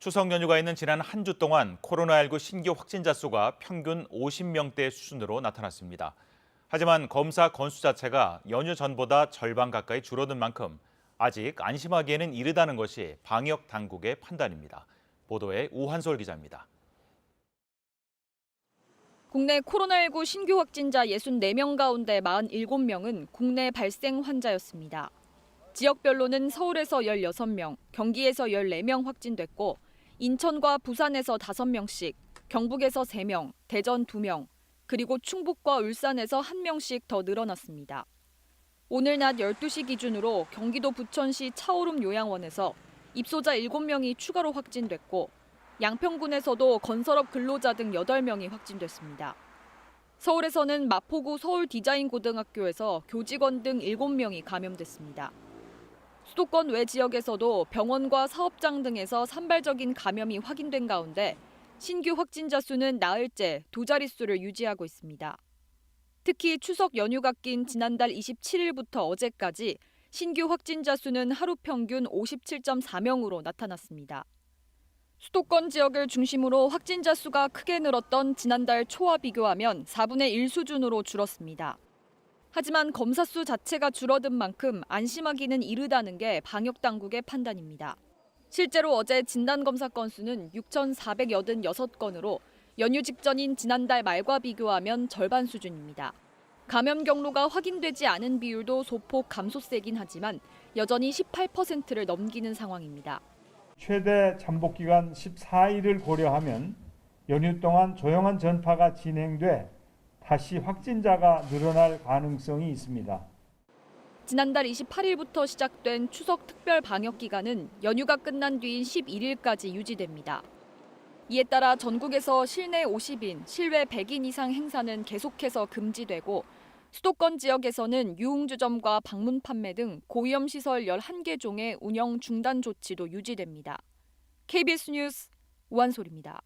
추석 연휴가 있는 지난 한 주 동안 코로나19 신규 확진자 수가 평균 50명대 수준으로 나타났습니다. 하지만 검사 건수 자체가 연휴 전보다 절반 가까이 줄어든 만큼 아직 안심하기에는 이르다는 것이 방역 당국의 판단입니다. 보도에 우한솔 기자입니다. 국내 코로나19 신규 확진자 64명 가운데 47명은 국내 발생 환자였습니다. 지역별로는 서울에서 16명, 경기에서 14명 확진됐고 인천과 부산에서 5명씩, 경북에서 3명, 대전 2명, 그리고 충북과 울산에서 1명씩 더 늘어났습니다. 오늘 낮 12시 기준으로 경기도 부천시 차오름 요양원에서 입소자 7명이 추가로 확진됐고 양평군에서도 건설업 근로자 등 8명이 확진됐습니다. 서울에서는 마포구 서울디자인고등학교에서 교직원 등 7명이 감염됐습니다. 수도권 외 지역에서도 병원과 사업장 등에서 산발적인 감염이 확인된 가운데 신규 확진자 수는 나흘째 두 자릿수를 유지하고 있습니다. 특히 추석 연휴가 낀 지난달 27일부터 어제까지 신규 확진자 수는 하루 평균 57.4명으로 나타났습니다. 수도권 지역을 중심으로 확진자 수가 크게 늘었던 지난달 초와 비교하면 4분의 1 수준으로 줄었습니다. 하지만 검사 수 자체가 줄어든 만큼 안심하기는 이르다는 게 방역 당국의 판단입니다. 실제로 어제 진단검사 건수는 6,486건으로 연휴 직전인 지난달 말과 비교하면 절반 수준입니다. 감염 경로가 확인되지 않은 비율도 소폭 감소세긴 하지만 여전히 18%를 넘기는 상황입니다. 최대 잠복기간 14일을 고려하면 연휴 동안 조용한 전파가 진행돼 다시 확진자가 늘어날 가능성이 있습니다. 지난달 28일부터 시작된 추석 특별 방역 기간은 연휴가 끝난 뒤인 11일까지 유지됩니다. 이에 따라 전국에서 실내 50인, 실외 100인 이상 행사는 계속해서 금지되고 수도권 지역에서는 유흥주점과 방문 판매 등 고위험 시설 11개 종의 운영 중단 조치도 유지됩니다. KBS 뉴스 우한솔입니다.